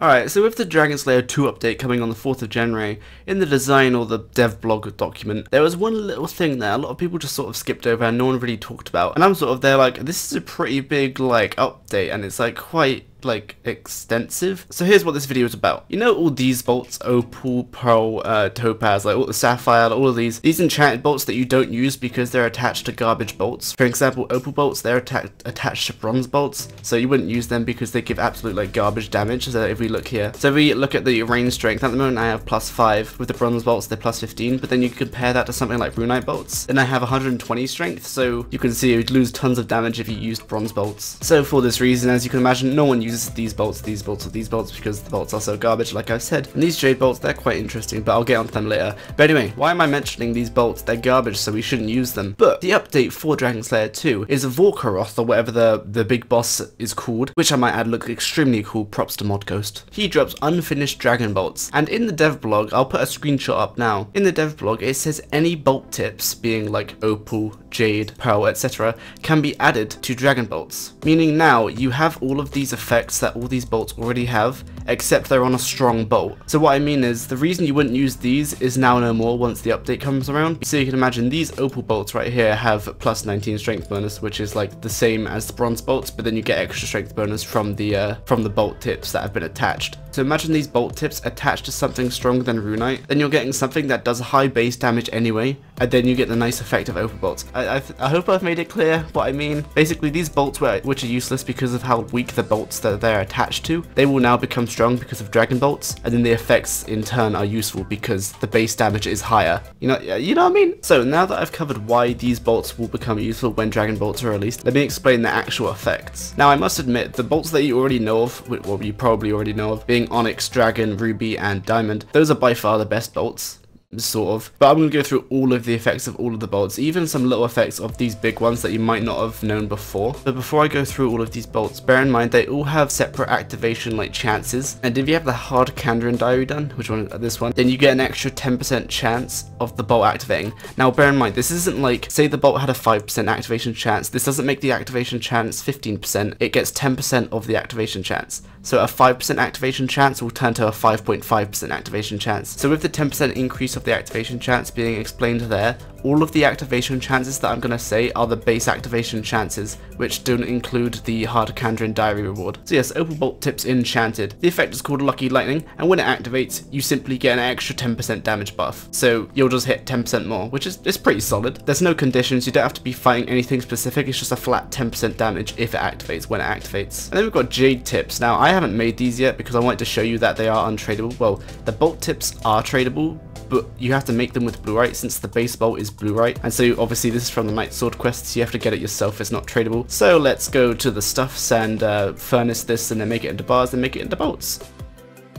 Alright, so with the Dragon Slayer 2 update coming on the 4th of January, in the design or the dev blog document, there was one little thing there a lot of people just sort of skipped over and no one really talked about. And I'm sort of there like, this is a pretty big like update and it's like quite like extensive. So here's what this video is about. You know all these bolts, opal, pearl, topaz, like all the sapphire, all of these enchanted bolts that you don't use because they're attached to garbage bolts. For example, opal bolts, they're attached to bronze bolts, so you wouldn't use them because they give absolute like garbage damage. So if we look here, so if we look at the range strength, at the moment I have +5, with the bronze bolts they're +15, but then you compare that to something like runite bolts, and I have 120 strength, so you can see you'd lose tons of damage if you used bronze bolts. So for this reason, as you can imagine, no one uses these bolts, or these bolts because the bolts are so garbage, like I said. And these jade bolts, they're quite interesting, but I'll get onto them later. But anyway, why am I mentioning these bolts? They're garbage, so we shouldn't use them. But the update for Dragon Slayer 2 is Volcaroth, or whatever the big boss is called, which I might add look extremely cool, props to Mod Ghost. He drops unfinished dragon bolts, and in the dev blog, I'll put a screenshot up now. In the dev blog, it says any bolt tips, being like opal, jade, pearl, etc., can be added to dragon bolts. Meaning now, you have all of these effects that all these bolts already have, except they're on a strong bolt. So what I mean is, the reason you wouldn't use these is now no more once the update comes around. So you can imagine these opal bolts right here have +19 strength bonus, which is like the same as the bronze bolts, but then you get extra strength bonus from the bolt tips that have been attached. So imagine these bolt tips attached to something stronger than runite, then you're getting something that does high base damage anyway, and then you get the nice effect of opal bolts. I hope I've made it clear what I mean. Basically, these bolts which are useless because of how weak the bolts that they're attached to, they will now become strong because of dragon bolts, and then the effects in turn are useful because the base damage is higher. You know what I mean? So now that I've covered why these bolts will become useful when dragon bolts are released, let me explain the actual effects. Now I must admit, the bolts that you already know of, well you probably already know of, being Onyx, Dragon, Ruby, and Diamond, those are by far the best bolts. Sort of, but I'm going to go through all of the effects of all of the bolts, even some little effects of these big ones that you might not have known before. But before I go through all of these bolts, bear in mind they all have separate activation like chances, and if you have the hard Kandran diary done, which one is this one, then you get an extra 10% chance of the bolt activating. Now bear in mind, this isn't like, say the bolt had a 5% activation chance, this doesn't make the activation chance 15%, it gets 10% of the activation chance. So a 5% activation chance will turn to a 5.5% activation chance. So with the 10% increase of the activation chance being explained there, all of the activation chances that I'm going to say are the base activation chances, which don't include the hard Kandran diary reward. So yes, opal bolt tips enchanted. The effect is called Lucky Lightning, and when it activates, you simply get an extra 10% damage buff. So you'll just hit 10% more, which is pretty solid. There's no conditions, you don't have to be fighting anything specific, it's just a flat 10% damage if it activates, when it activates. And then we've got jade tips. Now I haven't made these yet because I wanted to show you that they are untradeable. Well, the bolt tips are tradable, but you have to make them with bluerite since the base bolt is bluerite, and so obviously this is from the Knight Sword quest, so you have to get it yourself, it's not tradable. So let's go to the stuffs and furnace this and then make it into bars and make it into bolts.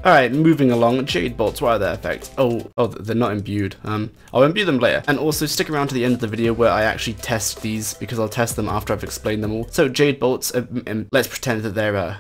Alright, moving along, jade bolts, what are their effects? Oh, they're not imbued. I'll imbue them later. And also stick around to the end of the video where I actually test these, because I'll test them after I've explained them all. So jade bolts, let's pretend that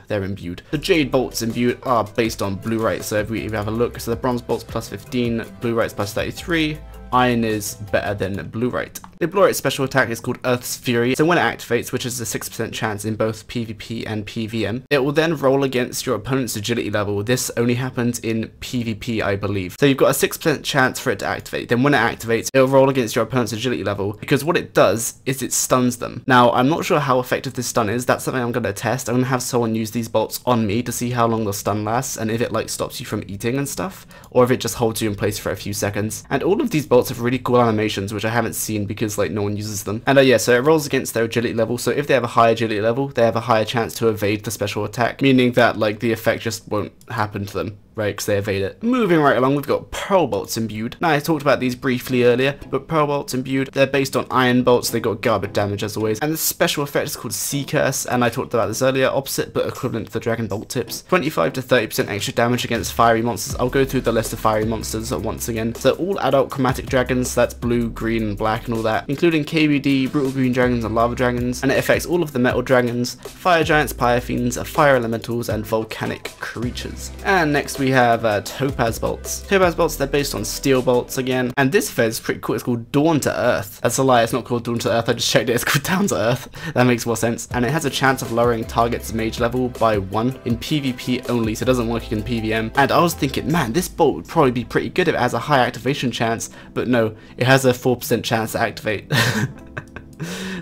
they're imbued. The jade bolts imbued are based on bluerite, so if we have a look, so the bronze bolts +15, bluerite's +33, iron is better than bluerite. The bluerite special attack is called Earth's Fury, so when it activates, which is a 6% chance in both PvP and PvM, it will then roll against your opponent's agility level. This only happens in PvP, I believe. So you've got a 6% chance for it to activate, then when it activates, it'll roll against your opponent's agility level, because what it does is it stuns them. Now, I'm not sure how effective this stun is, that's something I'm going to test. I'm going to have someone use these bolts on me to see how long the stun lasts, and if it like stops you from eating and stuff, or if it just holds you in place for a few seconds. And all of these bolts have really cool animations, which I haven't seen because like no one uses them. And yeah, so it rolls against their agility level, so if they have a high agility level, they have a higher chance to evade the special attack, meaning that like the effect just won't happen to them. Right, because they evade it. Moving right along, we've got pearl bolts imbued. Now, I talked about these briefly earlier, but pearl bolts imbued, they're based on iron bolts, they got garbage damage as always, and the special effect is called Sea Curse, and I talked about this earlier, opposite but equivalent to the dragon bolt tips. 25 to 30% extra damage against fiery monsters. I'll go through the list of fiery monsters once again. So all adult chromatic dragons, that's blue, green, and black and all that, including KBD, brutal green dragons, and lava dragons, and it affects all of the metal dragons, fire giants, pyre fiends, fire elementals, and volcanic creatures. And next we we have Topaz bolts. Topaz bolts, they're based on steel bolts again, and this effect is pretty cool. It's called Dawn to Earth. That's a lie, it's not called Dawn to Earth, I just checked it, it's called Down to Earth. That makes more sense. And it has a chance of lowering target's mage level by 1 in PvP only, so it doesn't work in PvM. And I was thinking, man, this bolt would probably be pretty good if it has a high activation chance, but no, it has a 4% chance to activate.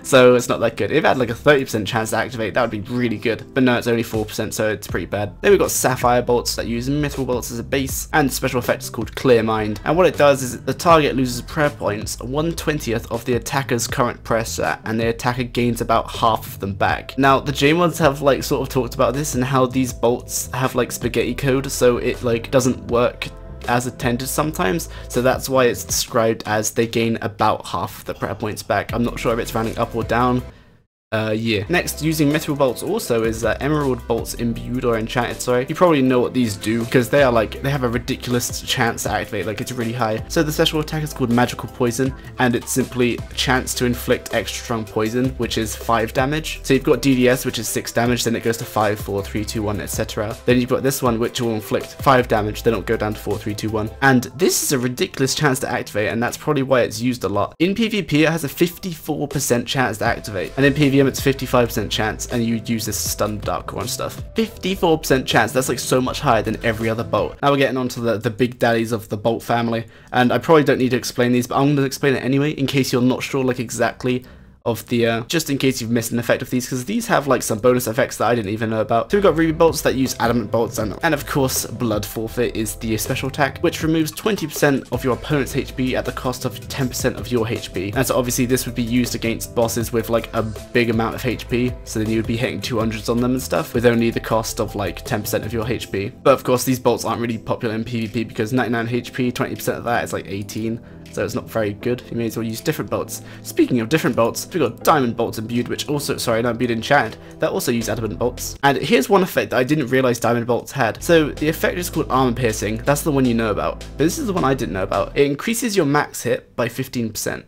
So it's not that good. If it had like a 30% chance to activate, that would be really good. But no, it's only 4%, so it's pretty bad. Then we've got Sapphire bolts that use Mithril bolts as a base, and the special effect is called Clear Mind. And what it does is the target loses prayer points 1/20th of the attacker's current prayer stat, and the attacker gains about half of them back. Now, the J-mods have like sort of talked about this and how these bolts have like spaghetti code, so it like doesn't work as intended sometimes, so that's why it's described as they gain about half the prayer points back. I'm not sure if it's rounding up or down. Yeah. Next, using Mithril bolts also is Emerald bolts imbued or enchanted, sorry. You probably know what these do, because they are like, they have a ridiculous chance to activate, like it's really high. So the special attack is called Magical Poison, and it's simply a chance to inflict extra strong poison, which is 5 damage. So you've got DDS, which is 6 damage, then it goes to 5, 4, 3, 2, 1, etc. Then you've got this one, which will inflict 5 damage, then it'll go down to 4, 3, 2, 1. And this is a ridiculous chance to activate, and that's probably why it's used a lot. In PvP, it has a 54% chance to activate, and in PvM, it's 55% chance, and you use this stun dark and stuff. 54% chance, that's like so much higher than every other bolt. Now we're getting on to the big daddies of the bolt family, and I probably don't need to explain these, but I'm going to explain it anyway, in case you're not sure like exactly of the, just in case you've missed an effect of these, because these have like some bonus effects that I didn't even know about. So we've got Ruby bolts that use adamant bolts, and of course Blood Forfeit is the special attack, which removes 20% of your opponent's HP at the cost of 10% of your HP. And so obviously this would be used against bosses with like a big amount of HP, so then you would be hitting 200s on them and stuff, with only the cost of like 10% of your HP. But of course these bolts aren't really popular in PvP, because 99 HP, 20% of that is like 18. So it's not very good. You may as well use different bolts. Speaking of different bolts, we've got diamond bolts imbued, which also, sorry, not imbued, enchanted, that also use adamant bolts. And here's one effect that I didn't realize diamond bolts had. So the effect is called armor piercing. That's the one you know about. But this is the one I didn't know about. It increases your max hit by 15%.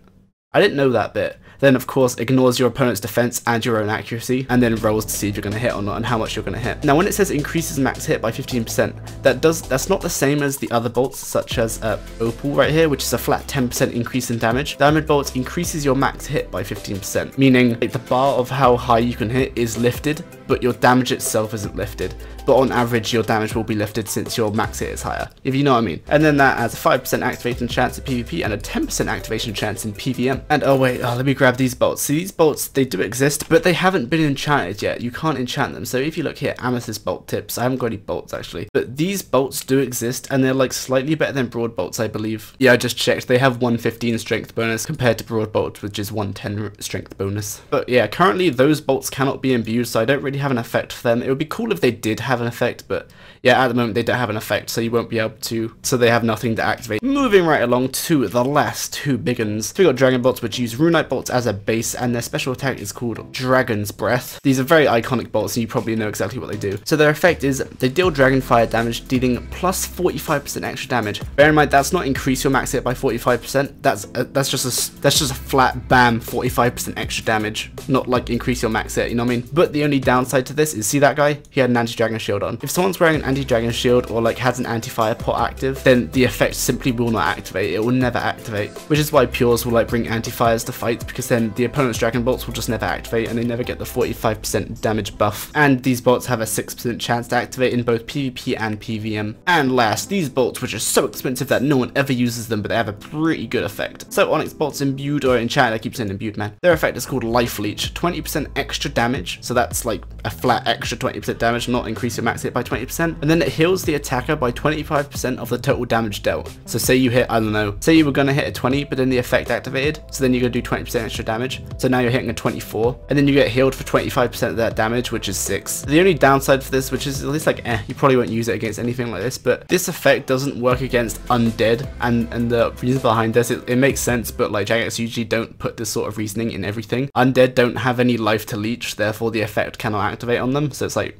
I didn't know that bit. Then of course ignores your opponent's defense and your own accuracy, and then rolls to see if you're going to hit or not and how much you're going to hit. Now when it says increases max hit by 15%, that's not the same as the other bolts such as Opal right here, which is a flat 10% increase in damage. Diamond bolts increases your max hit by 15%, meaning like, the bar of how high you can hit is lifted, but your damage itself isn't lifted. But on average your damage will be lifted since your max hit is higher, if you know what I mean. And then that has a 5% activation chance in PvP and a 10% activation chance in PvM. And oh wait, let me grab these bolts. See, these bolts, they do exist, but they haven't been enchanted yet. You can't enchant them. So if you look here, Amethyst bolt tips. I haven't got any bolts actually, but these bolts do exist, and they're like slightly better than broad bolts, I believe. Yeah, I just checked. They have 115 strength bonus compared to broad bolts, which is 110 strength bonus. But yeah, currently those bolts cannot be imbued, so I don't really have an effect for them. It would be cool if they did have an effect, but yeah, at the moment they don't have an effect, so you won't be able to, so they have nothing to activate. Moving right along to the last two big uns. So we got Dragon bolts, which use Runite bolts as a base, and their special attack is called Dragon's Breath. These are very iconic bolts, and you probably know exactly what they do. So their effect is they deal dragon fire damage, dealing plus 45% extra damage. Bear in mind that's not increase your max hit by 45%. That's just a flat bam 45% extra damage, not like increase your max hit. You know what I mean? But the only downside to this is, see that guy? He had an anti-dragon shield on. If someone's wearing an anti-dragon shield or like has an anti-fire pot active, then the effect simply will not activate. It will never activate, which is why pures will like bring anti-fires to fights, because then the opponent's dragon bolts will just never activate and they never get the 45% damage buff. And these bolts have a 6% chance to activate in both PvP and PvM. And last, these bolts, which are so expensive that no one ever uses them, but they have a pretty good effect. So Onyx bolts imbued, or enchanted, I keep saying imbued, man. Their effect is called Life Leech, 20% extra damage. So that's like a flat extra 20% damage, not increase your max hit by 20%. And then it heals the attacker by 25% of the total damage dealt. So say you hit, I don't know, say you were going to hit a 20, but then the effect activated, so then you're going to do 20% extra damage. So now you're hitting a 24, and then you get healed for 25% of that damage, which is 6. The only downside for this, which is at least like, you probably won't use it against anything like this, but this effect doesn't work against undead, and the reason behind this, it makes sense, but like Jagex usually don't put this sort of reasoning in everything. Undead don't have any life to leech, therefore the effect cannot activate on them, so it's like,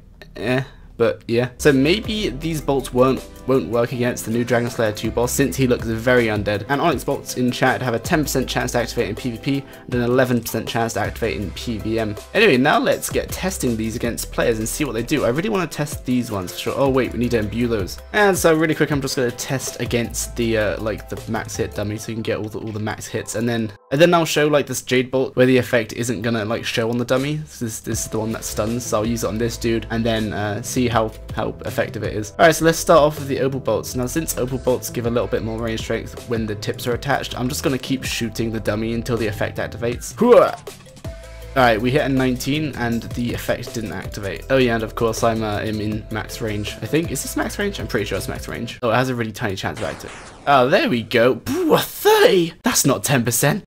but yeah. So maybe these bolts won't work against the new Dragon Slayer 2 boss, since he looks very undead. And Onyx bolts in chat have a 10% chance to activate in PvP and an 11% chance to activate in PvM. Anyway, now let's get testing these against players and see what they do. I really want to test these ones for sure. Oh wait, we need to imbue those. And so really quick, I'm just going to test against the like the max hit dummy, so you can get all the max hits, and then I'll show like this Jade bolt where the effect isn't gonna like show on the dummy. This is the one that stuns, so I'll use it on this dude and then see how effective it is. Alright, so let's start off with the opal bolts. Now since opal bolts give a little bit more range strength when the tips are attached, I'm just gonna keep shooting the dummy until the effect activates. Alright, we hit a 19 and the effect didn't activate. Oh yeah, and of course I'm in max range. I think, is this max range? I'm pretty sure it's max range. Oh, it has a really tiny chance of activating. Oh, there we go. Ooh, a 30! That's not 10%.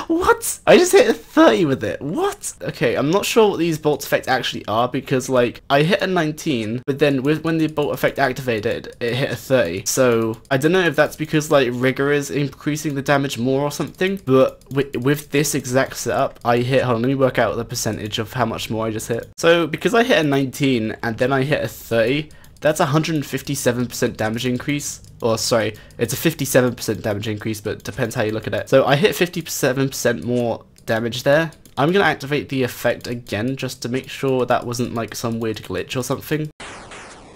What? I just hit a 30 with it. What? Okay, I'm not sure what these bolts effect actually are, because like I hit a 19, but then when the bolt effect activated, it hit a 30. So I don't know if that's because like rigor is increasing the damage more or something, but with this exact setup, I hit, hold on, let me work out the percentage of how much more I just hit. So because I hit a 19 and then I hit a 30, that's 157% damage increase. Or sorry, it's a 57% damage increase, but depends how you look at it. So I hit 57% more damage there. I'm going to activate the effect again just to make sure that wasn't like some weird glitch or something.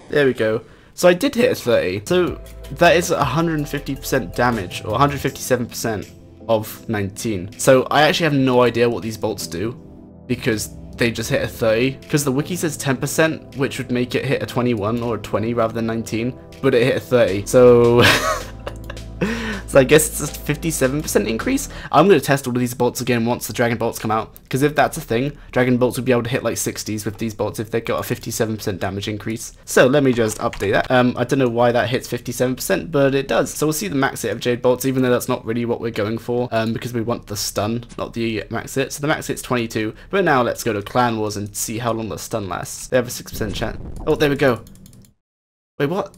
There we go. So I did hit a 30. So that is 150% damage, or 157% of 19. So I actually have no idea what these bolts do, because they just hit a 30, because the wiki says 10%, which would make it hit a 21 or a 20 rather than 19, but it hit a 30. So so I guess it's a 57% increase. I'm going to test all of these bolts again once the dragon bolts come out, because if that's a thing, dragon bolts would be able to hit like 60s with these bolts if they got a 57% damage increase. So let me just update that. I don't know why that hits 57%, but it does. So we'll see the max hit of Jade bolts, even though that's not really what we're going for, because we want the stun, not the max hit. So the max hit's 22, but now let's go to Clan Wars and see how long the stun lasts. They have a 6% chance. Oh, there we go. Wait, what?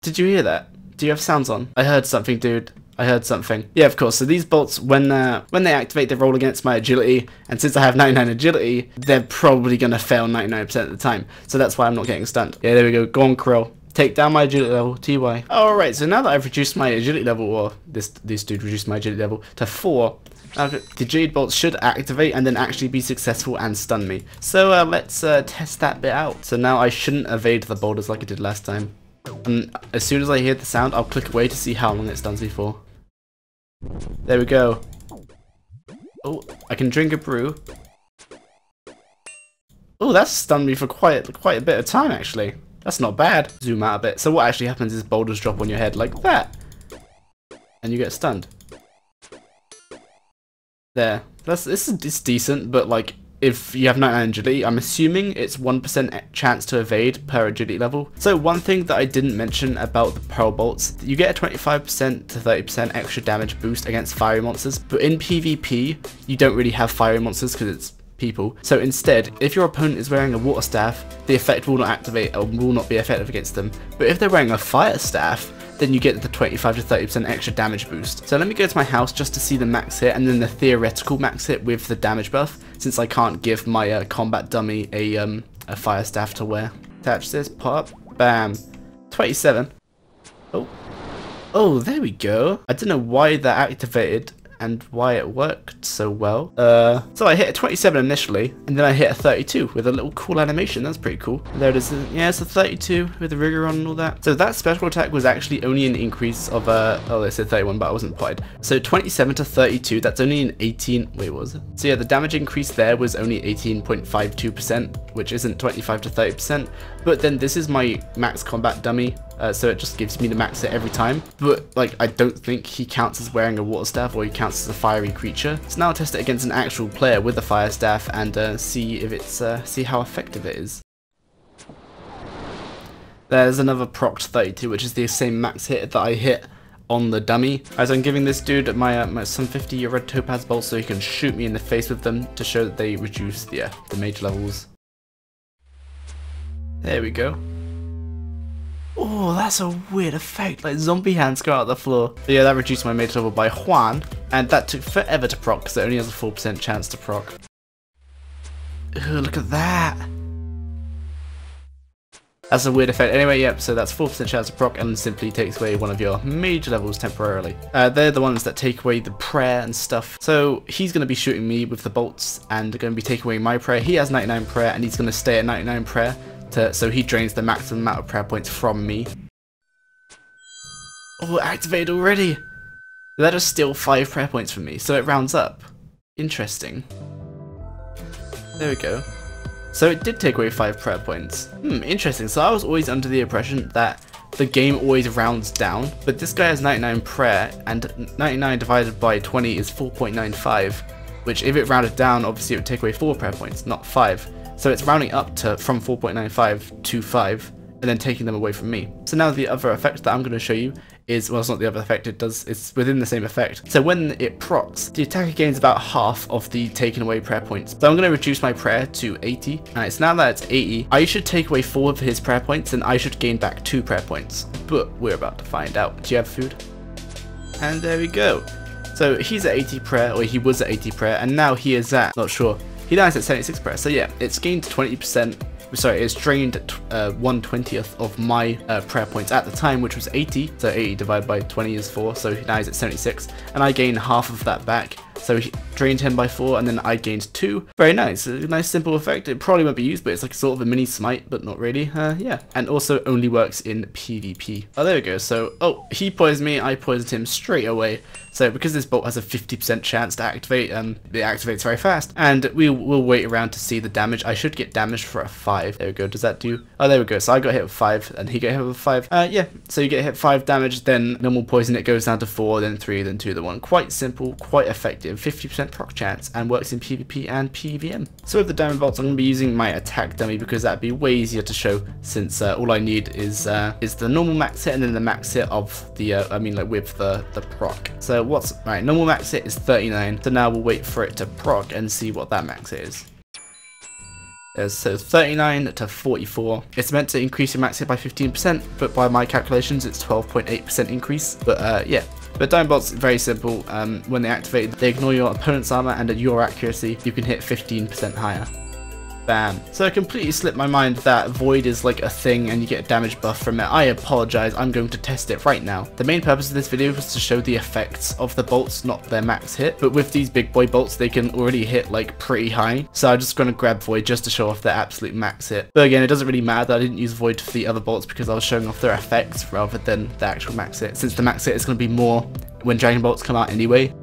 Did you hear that? Do you have sounds on? I heard something, dude. I heard something. Yeah, of course. So these bolts, when they activate, they roll against my agility, and since I have 99 agility, they're probably gonna fail 99% of the time. So that's why I'm not getting stunned. Yeah, there we go. Go on, Krill. Take down my agility level, TY. Alright, so now that I've reduced my agility level, or this dude reduced my agility level to 4, the Jade bolts should activate and then actually be successful and stun me. So let's test that bit out. So now I shouldn't evade the boulders like I did last time. And as soon as I hear the sound, I'll click away to see how long it stuns me for. There we go. Oh, I can drink a brew. Oh, that's stunned me for quite a bit of time, actually. That's not bad. Zoom out a bit. So what actually happens is boulders drop on your head like that, and you get stunned. There. It's decent, but like, if you have 99 agility, I'm assuming it's 1% chance to evade per agility level. So one thing that I didn't mention about the Pearl Bolts, you get a 25% to 30% extra damage boost against fiery monsters, but in PvP, you don't really have fiery monsters because it's people. So instead, if your opponent is wearing a water staff, the effect will not activate or will not be effective against them. But if they're wearing a fire staff, then you get the 25 to 30% extra damage boost. So let me go to my house just to see the max hit and then the theoretical max hit with the damage buff, since I can't give my combat dummy a fire staff to wear. Attach this, pop, bam, 27. Oh, there we go. I don't know why that activated and why it worked so well. So I hit a 27 initially, and then I hit a 32 with a little cool animation. That's pretty cool. There it is. Yeah, it's a 32 with the rigor on and all that. So that special attack was actually only an increase of oh, they said 31, but I wasn't potted. So 27 to 32, that's only an 18, wait, what was it? So yeah, the damage increase there was only 18.52%, which isn't 25 to 30%. But then this is my max combat dummy, so it just gives me the max hit every time. But like, I don't think he counts as wearing a water staff, or he counts as a fiery creature. So now I'll test it against an actual player with a fire staff and see if it's see how effective it is. There's another procced 32, which is the same max hit that I hit on the dummy. As I'm giving this dude my some 50 red topaz bolts so he can shoot me in the face with them to show that they reduce the mage levels. There we go. Oh, that's a weird effect, like zombie hands go out the floor. But yeah, that reduced my mage level by Juan, and that took forever to proc because it only has a 4% chance to proc. Ooh, look at that. That's a weird effect. Anyway, yep, so that's 4% chance to proc and simply takes away one of your major levels temporarily. They're the ones that take away the prayer and stuff. So he's going to be shooting me with the bolts and going to be taking away my prayer. He has 99 prayer and he's going to stay at 99 prayer so he drains the maximum amount of prayer points from me. Oh, activated already! That is still 5 prayer points from me, so it rounds up. Interesting. There we go. So it did take away 5 prayer points. Interesting. So I was always under the impression that the game always rounds down, but this guy has 99 prayer, and 99 divided by 20 is 4.95, which if it rounded down, obviously it would take away 4 prayer points, not 5. So it's rounding up to from 4.95 to 5, and then taking them away from me. So now the other effect that I'm going to show you is, well, it's not the other effect, it's within the same effect. So when it procs, the attacker gains about half of the taken away prayer points. So I'm going to reduce my prayer to 80. Alright, so now that it's 80, I should take away 4 of his prayer points and I should gain back 2 prayer points. But we're about to find out. Do you have food? And there we go. So he's at 80 prayer, or he was at 80 prayer, and now he is at, not sure, he now is at 76 prayer. So yeah, it's gained 20%. Sorry, it's drained 1/20th of my prayer points at the time, which was 80. So 80 divided by 20 is 4, so now he's at 76. And I gain half of that back. So he drained him by 4, and then I gained 2. Very nice. A nice simple effect. It probably won't be used, but it's like sort of a mini smite, but not really. Yeah. And also only works in PvP. Oh, there we go. So, oh, he poisoned me. I poisoned him straight away. So because this bolt has a 50% chance to activate, it activates very fast. And we'll wait around to see the damage. I should get damaged for a 5. There we go. Does that do? Oh, there we go. So I got hit with 5, and he got hit with 5. Yeah. So you get hit 5 damage, then normal poison, it goes down to 4, then 3, then 2, then 1. Quite simple, quite effective. 50% proc chance, and works in PvP and PvM. So with the diamond bolts, I'm going to be using my attack dummy because that'd be way easier to show, since all I need is the normal max hit and then the max hit of the with the proc. So what's right? Normal max hit is 39. So now we'll wait for it to proc and see what that max hit is. So 39 to 44. It's meant to increase your max hit by 15%, but by my calculations, it's 12.8% increase. But yeah. But diamond bolts, very simple. When they activate, they ignore your opponent's armor, and at your accuracy, you can hit 15% higher. Bam. So I completely slipped my mind that void is like a thing and you get a damage buff from it. I apologize, I'm going to test it right now. The main purpose of this video was to show the effects of the bolts, not their max hit. But with these big boy bolts, they can already hit like pretty high. So I'm just going to grab void just to show off their absolute max hit. But again, it doesn't really matter that I didn't use void for the other bolts because I was showing off their effects rather than the actual max hit, since the max hit is going to be more when dragon bolts come out anyway.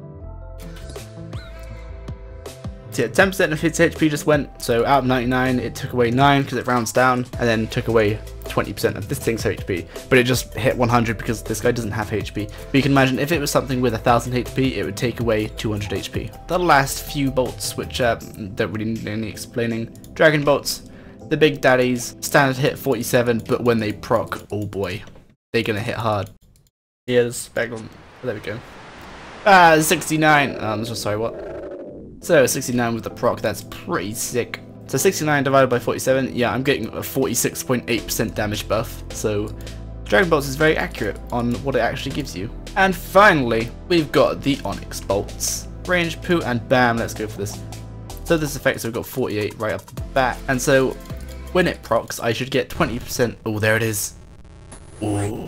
So yeah, 10% of his HP just went, so out of 99 it took away 9 because it rounds down, and then took away 20% of this thing's HP, but it just hit 100 because this guy doesn't have HP. But you can imagine if it was something with 1000 HP, it would take away 200 HP. The last few bolts, which don't really need any explaining. Dragon bolts, the big daddies, standard hit 47, but when they proc, oh boy, they're gonna hit hard. Here's back on, there we go. 69, I'm so sorry, what? So 69 with the proc, that's pretty sick. So 69 divided by 47, yeah, I'm getting a 46.8% damage buff. So Dragon Bolts is very accurate on what it actually gives you. And finally, we've got the Onyx Bolts. Range, poo, and bam, let's go for this. So this effect, so we've got 48 right off the bat. And so when it procs, I should get 20%. Oh, there it is. Ooh.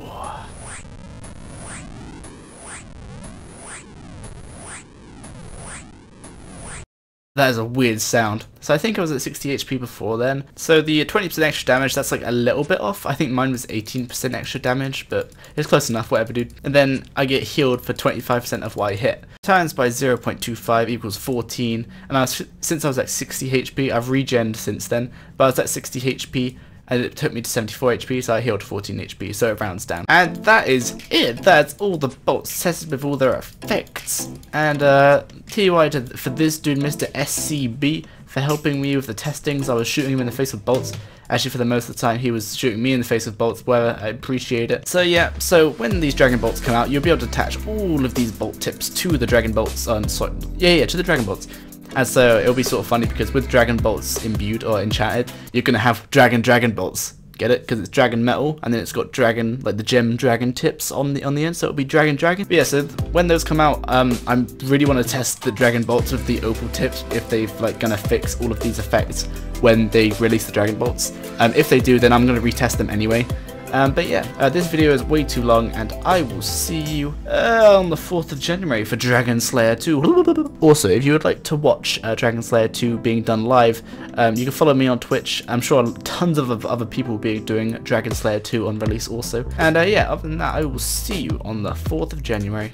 That is a weird sound. So I think I was at 60 HP before then. So the 20% extra damage, that's like a little bit off. I think mine was 18% extra damage, but it's close enough, whatever, dude. And then I get healed for 25% of what I hit. Times by 0.25 equals 14. And since I was at 60 HP, I've regened since then. But I was at 60 HP. And it took me to 74 HP, so I healed 14 HP, so it rounds down. And that is it. That's all the bolts tested with all their effects. And TY for this dude, Mr. SCB, for helping me with the testings. I was shooting him in the face with bolts. Actually, for the most of the time, he was shooting me in the face with bolts, where I appreciate it. So yeah, so when these dragon bolts come out, you'll be able to attach all of these bolt tips to the dragon bolts. To the dragon bolts. And so it'll be sort of funny because with Dragon Bolts imbued or enchanted, you're going to have Dragon Bolts Get it? Because it's dragon metal, and then it's got dragon, like the gem dragon tips on the end, so it'll be dragon. But yeah, so when those come out, I really want to test the dragon bolts with the opal tips, if they've like gonna fix all of these effects when they release the dragon bolts. If they do, then I'm gonna retest them anyway. But yeah, this video is way too long, and I will see you on the 4th of January for Dragon Slayer 2. Also, if you would like to watch Dragon Slayer 2 being done live, you can follow me on Twitch. I'm sure tons of other people will be doing Dragon Slayer 2 on release also. And yeah, other than that, I will see you on the 4th of January.